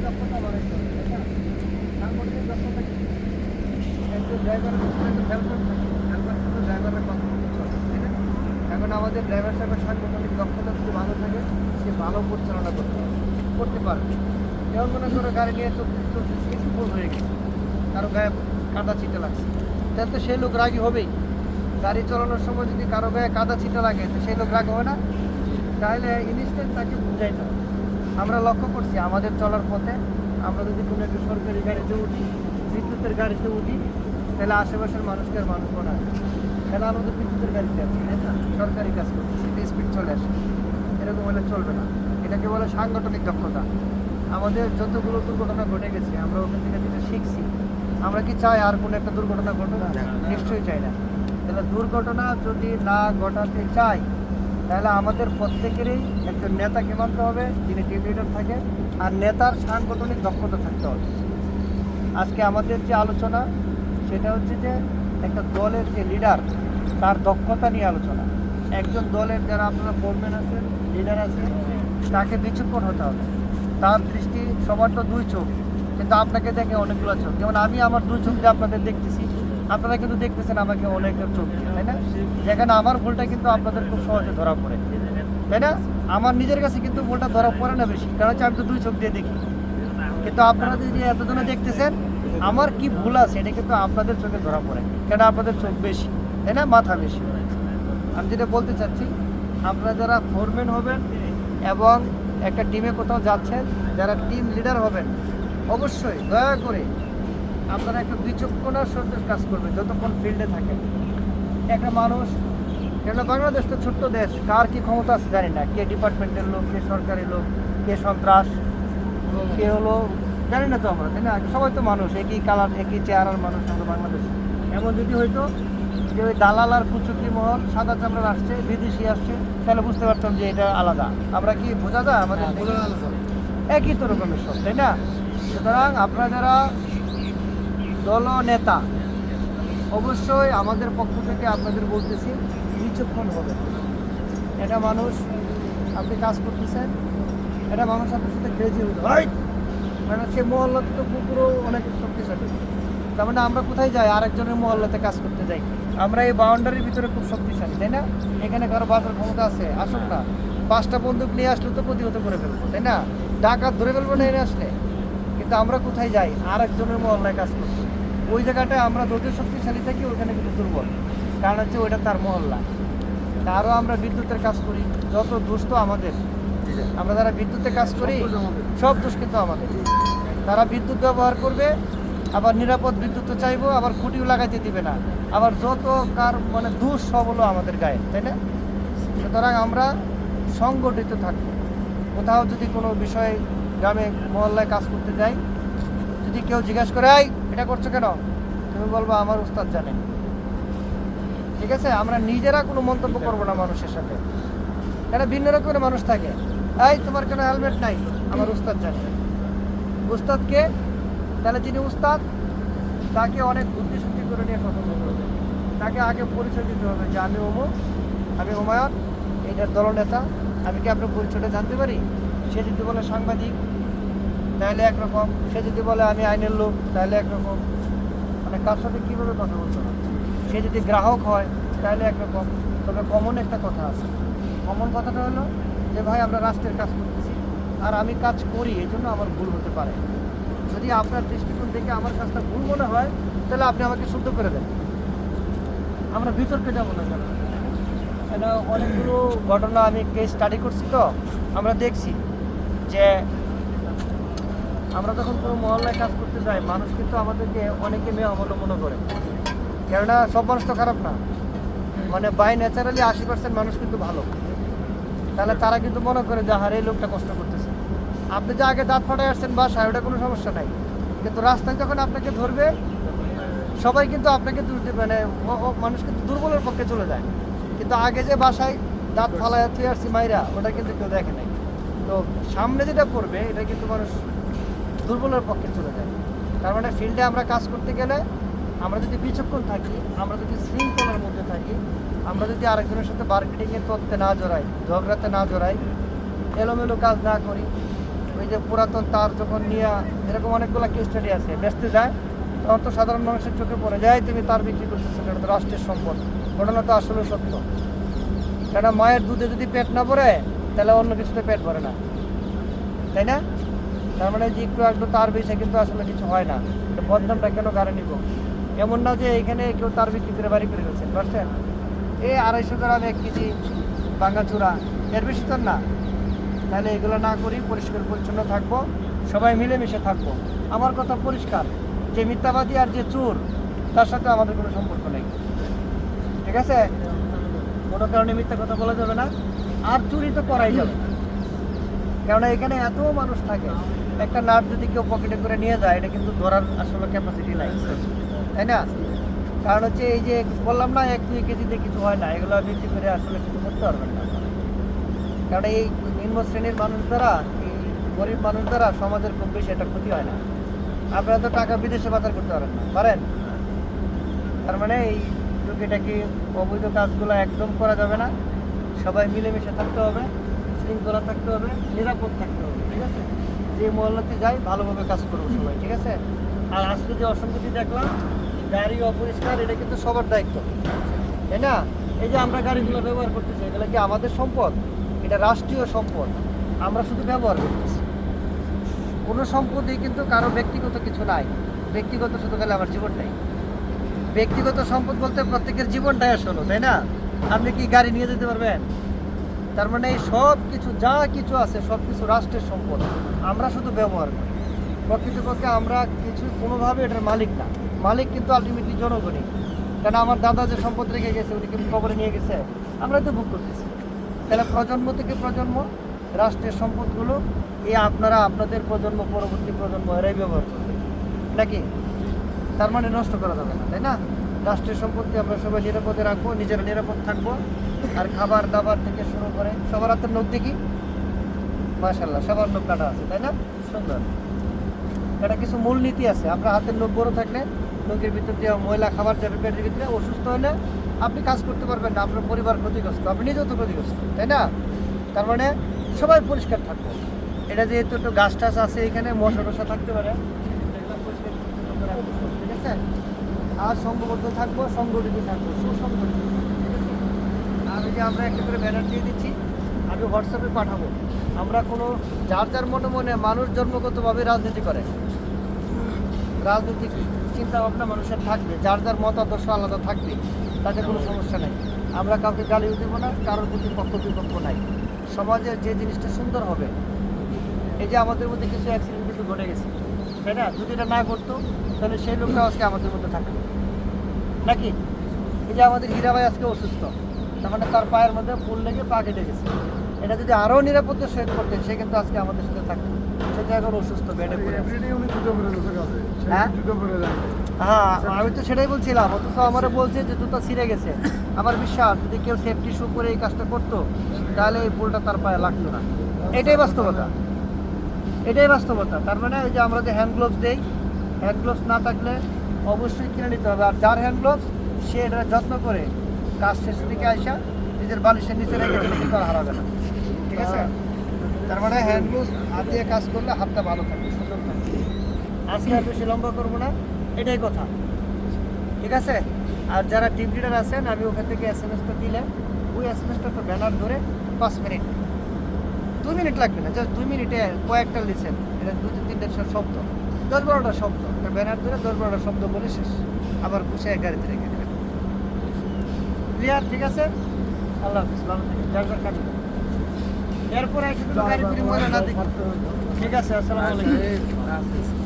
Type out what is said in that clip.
দক্ষতা বাড়াইতে হবে, তাই না? সাংগঠনিক দক্ষতা কি? একজন ড্রাইভারের উপরে একটা হেলমেট থাকে, হেলমেট কিন্তু ড্রাইভারের কথা মতো চলে, তাই না? এখন আমাদের ড্রাইভার সাহেবের সাংগঠনিক দক্ষতা যদি ভালো থাকে, সে ভালো পরিচালনা করতে পারবে। যেমন মনে করো গাড়ি নিয়ে চলতেছে, একটু ভুল হয়ে গেছে, কারো গায়ে কাদা ছিটে লাগছে, তাহলে তো সেই লোক রাগী হবেই। গাড়ি চালানোর সময় যদি কারো গায়ে কাদা ছিটে লাগে, তো সেই লোক রাগ হবে না? তাহলে ইনস্ট্যান্ট তাকে বুঝাইতে হবে। আমরা লক্ষ্য করছি আমাদের চলার পথে, আমরা যদি কোনো একটা সরকারি গাড়িতে উঠি, বিদ্যুতের গাড়িতে উঠি, তাহলে আশেপাশের মানুষকে আর মানুষ মনে হয় তাহলে আমাদের বিদ্যুতের গাড়িতে আছে, তাই না? সরকারি কাজ করতেছি, স্পিড চলে আসে, এরকম হলে চলবে না। এটাকে বলে সাংগঠনিক দক্ষতা। আমাদের যতগুলো দুর্ঘটনা ঘটে গেছে, আমরা ওখান থেকে যেটা শিখছি, আমরা কি চাই আর কোনো একটা দুর্ঘটনা ঘটুক? নিশ্চয়ই চাই না। তাহলে দুর্ঘটনা যদি না ঘটাতে চাই, তাহলে আমাদের প্রত্যেকেরই একজন নেতাকে মানতে হবে, যিনি টিম লিডার থাকে, আর নেতার সাংগঠনিক দক্ষতা থাকতে হবে। আজকে আমাদের যে আলোচনা, সেটা হচ্ছে যে একটা দলের যে লিডার, তার দক্ষতা নিয়ে আলোচনা। একজন দলের যারা আপনারা ফোরম্যান আছেন, লিডার আছেন, তাকে বিচক্ষণ হতে হবে। তার দৃষ্টি, সবার তো দুই চোখ, কিন্তু আপনাকে দেখে অনেকগুলো চোখ। যেমন আমি আমার দুই চোখ দিয়ে আপনাদের দেখতেছি, আপনারা কিন্তু দেখতেছেন আমাকে অনেকের চোখ দিয়ে, তাই না? যেখানে আমার ভুলটা কিন্তু আপনাদের খুব সহজে ধরা পড়ে, তাই না? আমার নিজের কাছে কিন্তু ভুলটা ধরা পড়ে না বেশি, কারণ হচ্ছে আমি তো দুই চোখ দিয়ে দেখি। কিন্তু আপনারা যদি এতজনে দেখতেছেন, আমার কি ভুল আছে এটা কিন্তু আপনাদের চোখে ধরা পড়ে, কেন আপনাদের চোখ বেশি, তাই না? মাথা বেশি। আমি যেটা বলতে চাচ্ছি, আপনারা যারা ফোরম্যান হবেন এবং একটা টিমে কোথাও যাচ্ছেন, যারা টিম লিডার হবেন, অবশ্যই দয়া করে আপনারা একটা বিচক্ষণার সাথে কাজ করবেন যতক্ষণ ফিল্ডে থাকেন। একটা মানুষ, কেন বাংলাদেশ তো ছোট্ট দেশ, কার কি ক্ষমতা আছে জানি না, কে ডিপার্টমেন্টের লোক, কে সরকারি লোক, কে সন্ত্রাস, কে হলো জানি না তো আমরা, তাই না? সবাই তো মানুষ, একই কালার, একই চেহারার মানুষ আমরা বাংলাদেশ। এমন যদি হয়তো যে ওই দালাল আর কুচুকি মহল সাদা চামড়ার আসছে, বিদেশি আসছে, তাহলে বুঝতে পারতাম যে এটা আলাদা। আমরা কি বোঝা যায় আমাদের একই তো রকমের সব, তাই না? সুতরাং আপনারা যারা দল নেতা, অবশ্যই আমাদের পক্ষ থেকে আপনাদের বলতেছি, বিচক্ষণ হবে। এটা মানুষ, আপনি কাজ করতেছেন, এটা মানুষ আপনার সাথে ক্রেজি হতে হয়, মানে সে মহল্লাতে তো পুরো অনেক শক্তিশালী। তার মানে আমরা কোথায় যাই? আরেকজনের মহল্লাতে কাজ করতে যাই। আমরা এই বাউন্ডারির ভিতরে খুব শক্তিশালী, তাই না? এখানে কারো বাঁচার ক্ষমতা আছে? আসুক না, 5টা বন্দুক নিয়ে আসলে তো প্রতিহত করে ফেলবো, তাই না? ডাকাত ধরে ফেলবো না এনে আসলে। কিন্তু আমরা কোথায় যাই? আরেকজনের মহল্লায় কাজ করতে। ওই জায়গাটায় আমরা যত শক্তিশালী থাকি, ওখানে কিন্তু দুর্বল, কারণ হচ্ছে ওইটা তার মহল্লা। আরও আমরা বিদ্যুতের কাজ করি, যত দোষ তো আমাদের। আমরা যারা বিদ্যুতে কাজ করি, সব দোষ কিন্তু আমাদের। তারা বিদ্যুৎ ব্যবহার করবে, আবার নিরাপদ বিদ্যুৎ চাইবো, আবার খুঁটিও লাগাইতে দিবে না, আবার যত কার মানে দোষ সব হলো আমাদের গায়ে, তাই না? সুতরাং আমরা সংগঠিত থাকবো। কোথাও যদি কোনো বিষয়ে গ্রামে মহল্লায় কাজ করতে যাই, যদি কেউ জিজ্ঞাসা করে, এই এটা করছো কেন, তুমি বলবো আমার উস্তাদ জানে। ঠিক আছে? আমরা নিজেরা কোনো মন্তব্য করবো না মানুষের সাথে। এটা ভিন্ন রকমের মানুষ থাকে, এই তোমার কেন হেলমেট নাই, আমার উস্তাদ জানে। উস্তাদকে, তাহলে যিনি উস্তাদ, তাকে অনেক বুদ্ধি শুদ্ধি করে নিয়ে কথা বলতে হবে। তাকে আগে পরিচয় দিতে হবে যে আমি অমুক, আমি হুমায়ুন, এইটার দলনেতা। আমি কি আপনার পরিচয়টা জানতে পারি? সে যদি বলে সাংবাদিক, তাহলে একরকম। সে যদি বলে আমি আইনের লোক, তাহলে একরকম। মানে কার সাথে কীভাবে কথা বলতে হবে? সে যদি গ্রাহক হয়, তাহলে একরকম। তবে কমন একটা কথা আছে। কমন কথাটা হলো যে ভাই আমরা রাষ্ট্রের কাজ করতেছি, আর আমি কাজ করি, এই জন্য আমার ভুল হতে পারে। যদি আপনার দৃষ্টিকোণ থেকে আমার কাজটা ভুল মনে হয়, তাহলে আপনি আমাকে শুদ্ধ করে দেন। আমরা বিতর্কে যাবো না কেন? কেন অনেকগুলো ঘটনা আমি কেস স্টাডি করছি, তো আমরা দেখছি যে আমরা যখন কোনো মহল্লায় কাজ করতে যাই, মানুষ কিন্তু আমাদেরকে অনেকে মেয়ে অবলম্বন করে। কেননা সব মানুষ তো খারাপ না, মানে বাই ন্যাচারালি 80% মানুষ কিন্তু ভালো। তাহলে তারা কিন্তু মনে করে যে হারে এই লোকটা কষ্ট করতেছে। আপনি যে আগে দাঁত ফাটায় আসছেন বাসায়, ওটা কোনো সমস্যা নাই, কিন্তু রাস্তায় যখন আপনাকে ধরবে, সবাই কিন্তু আপনাকে মানে মানুষ কিন্তু দুর্বলের পক্ষে চলে যায়। কিন্তু আগে যে বাসায় দাঁত ফালায় থুয়ে আসছি মাইরা, ওটা কিন্তু কেউ দেখে নাই। তো সামনে যেটা করবে, এটা কিন্তু মানুষ দুর্বলের পক্ষে চলে যায়। তার মানে ফিল্ডে আমরা কাজ করতে গেলে আমরা যদি বিচক্ষণ থাকি, আমরা যদি শৃঙ্খলার মধ্যে থাকি, আমরা যদি আরেকজনের সাথে মার্কেটিংয়ে তত্ত্বে না জড়াই, ঝগড়াতে না জড়াই, এলোমেলো কাজ না করি, ওই ওই যে পুরাতন তার যখন নিয়ে এরকম অনেকগুলো কেস স্টাডি আছে বেচতে যায়, তখন তো সাধারণ মানুষের চোখে পড়ে যায় তুমি তার বিক্রি করতেছো, এটা তো রাষ্ট্রের সম্পদ। ঘটনা তো আসলে সত্য, কেন মায়ের দুধে যদি পেট না ভরে তাহলে অন্য কিছুতে পেট ভরে না, তাই না? তার মানে যে একটু তার বেশি কিন্তু আসলে কিছু হয় না, বদনামটা কেন গাড়ি নিব? এমন না যে এখানে কেউ তার বিক্রি করে বাড়ি করে গেছেন, পারছেন? এই 250 গ্রাম 1 কেজি ভাঙাচুরা, এর বেশি তো না। তাহলে এগুলো না করি, পরিষ্কার পরিচ্ছন্ন থাকবো, সবাই মিলেমিশে থাকবো। আমার কথা পরিষ্কার, যে মিথ্যাবাদী আর যে চোর তার সাথে আমাদের কোনো সম্পর্ক নেই, ঠিক আছে? কোনো কারণে মিথ্যা কথা বলা যাবে না, আর চুরি তো করাই যাবে না। কেননা এখানে এত মানুষ থাকে, একটা নাট যদি কেউ পকেটে করে নিয়ে যায় এটা কিন্তু ধরার আসলে ক্যাপাসিটি নাই, তাই না? কারণ হচ্ছে এই যে বললাম না 1-2 কেজিতে কিছু হয় না, এগুলো বিক্রি করে আসলে কিছু করতে পারবেন না। কারণ এই নিম্ন শ্রেণীর মানুষ দ্বারা, এই গরিব মানুষ দ্বারা সমাজের খুব বেশি একটা ক্ষতি হয় না। আপনারা তো টাকা বিদেশে পাচার করতে পারেন না, পারেন? তার মানে এই টুকিটাকি অবৈধ কাজগুলো একদম করা যাবে না, সবাই মিলেমিশে থাকতে হবে, শৃঙ্খলা থাকতে হবে, নিরাপদ থাকতে হবে, ঠিক আছে? যে মহল্লাতে যাই ভালোভাবে কাজ করবো সবাই, ঠিক আছে? আর আজকে যে অসঙ্গতি দেখলাম, গাড়ি অপরিষ্কার, এটা কিন্তু সবার দায়িত্ব, তাই না? এই যে আমরা গাড়িগুলো ব্যবহার করতেছি, এগুলো কি আমাদের সম্পদ? এটা রাষ্ট্রীয় সম্পদ, আমরা শুধু ব্যবহার করতেছি। কোনো সম্পদই কিন্তু কারো ব্যক্তিগত কিছু নাই, ব্যক্তিগত শুধু গেলে আমার জীবনটাই ব্যক্তিগত সম্পদ বলতে প্রত্যেকের জীবনটাই আসলো, তাই না? আপনি কি গাড়ি নিয়ে যেতে পারবেন? তার মানে এই সব কিছু যা কিছু আছে সব কিছু রাষ্ট্রের সম্পদ, আমরা শুধু ব্যবহার করি। প্রকৃতপক্ষে আমরা কিছু কোনোভাবে এটার মালিক না, মালিক কিন্তু আলটিমেটলি জনগণই। কারণ আমার দাদা যে সম্পদ রেখে গেছে, উনি কিন্তু কবরে নিয়ে গেছে, আমরা তো ভোগ করতেছি। তাহলে প্রজন্ম থেকে প্রজন্ম রাষ্ট্রের সম্পদগুলো এই আপনারা আপনাদের প্রজন্ম, পরবর্তী প্রজন্ম এরাই ব্যবহার করবে নাকি? তার মানে নষ্ট করা যাবে না, তাই না? রাষ্ট্রের সম্পত্তি আমরা সবাই নিরাপদে রাখবো, নিজেরা নিরাপদ থাকবো। আর খাবার দাবার থেকে শুরু করে সবার হাতের নখ দেখি, মাশাআল্লাহ সবার নখ কাটা আছে, তাই না? সুন্দর। এটা কিছু মূলনীতি আছে, আপনার হাতের নখ বড় থাকলে নখের ভিতর দিয়ে ময়লা খাবার যাবে পেটের ভিতরে, অসুস্থ হলে আপনি কাজ করতে পারবেন না, আপনার পরিবার ক্ষতিগ্রস্ত, আপনি নিজেও তো ক্ষতিগ্রস্ত, তাই না? তার মানে সবাই পরিষ্কার থাকবো। এটা যেহেতু একটু গাছ টাছ আছে এখানে, মশা টশা থাকতে পারে, এগুলো পরিষ্কার পরিচ্ছন্ন করে রাখবো, ঠিক আছে? আর সংঘবদ্ধ থাকবো, সংগঠিত থাকবো, সুসংগঠিত, ঠিক আছে? আর এই যে আমরা একটা করে ব্যানার দিয়ে দিচ্ছি, আমি হোয়াটসঅ্যাপে পাঠাবো। আমরা কোনো যার যার মনে মনে, মানুষ জন্মগতভাবে রাজনীতি করে, রাজনৈতিক চিন্তা ভাবনা মানুষের থাকবে, যার যার মত আদর্শ আলাদা থাকবে, তাতে কোনো সমস্যা নাই। আমরা কাউকে গালিও দেবো না, কারোর প্রতি পক্ষ বিপক্ষ নাই। সমাজের যে জিনিসটা সুন্দর হবে, এই যে আমাদের মধ্যে কিছু অ্যাক্সিডেন্ট কিন্তু ঘটে গেছে, তাই না? যদি এটা না ঘটতো তাহলে সেই লোকটা আজকে আমাদের মধ্যে থাকতো নাকি? এই যে আমাদের হীরা ভাই আজকে অসুস্থ, তার মানে তার পায়ের মধ্যে ফুল লেগে পা কেটে গেছে। এটা যদি আরও নিরাপত্তা সহিত করতেন, সে কিন্তু আজকে আমাদের সাথে থাকতো। সেটা এখন অসুস্থ, বেডে পড়ে আছে। হ্যাঁ হ্যাঁ, আমি তো সেটাই বলছিলাম, অথচ আমারও বলছে যে জুতা ছিঁড়ে গেছে। আমার বিশ্বাস যদি কেউ সেফটি শু করে এই কাজটা করতো তাহলে এই ফুলটা তার পায়ে লাগতো না। এটাই বাস্তবতা, এটাই বাস্তবতা। তার মানে ওই যে আমরা যে হ্যান্ড গ্লোভস দেই, হ্যান্ড গ্লোভস না থাকলে অবশ্যই কিনে নিতে হবে। আর যার হ্যান্ড গ্লোভস সে এটা যত্ন করে কাজ শেষের দিকে আসা নিজের বালিশের নিচে রেখে তার হারাবে না, ঠিক আছে? তার মানে হ্যান্ড গ্লোভস হাত দিয়ে কাজ করলে হাতটা ভালো থাকবে, সুন্দর থাকবে। আজকে আর বেশি লম্বা করবো না, এটাই কথা, ঠিক আছে? আর যারা টিম লিডার আছেন, আমি ওখান থেকে SMS-টা দিলে ওই SMS-টা তো ব্যানার ধরে 5 মিনিট, 2 মিনিট লাগবে না, জাস্ট 2 মিনিটে কয়েকটা লিসেন, এটা 2-3টা শব্দ, 10-12টা শব্দ, একটা ব্যানার ধরে 10-12টা শব্দ বলে শেষ, আবার গুছিয়ে গাড়িতে রেখে দেবেন। ক্লিয়ার? ঠিক আছে? আল্লাহ হাফিজ, ভালো থাকেন, যার যার কাজ করুন। এরপরে একসাথে গাড়ি ফিরে মজা না দেখি, ঠিক আছে? আসসালামু আলাইকুম।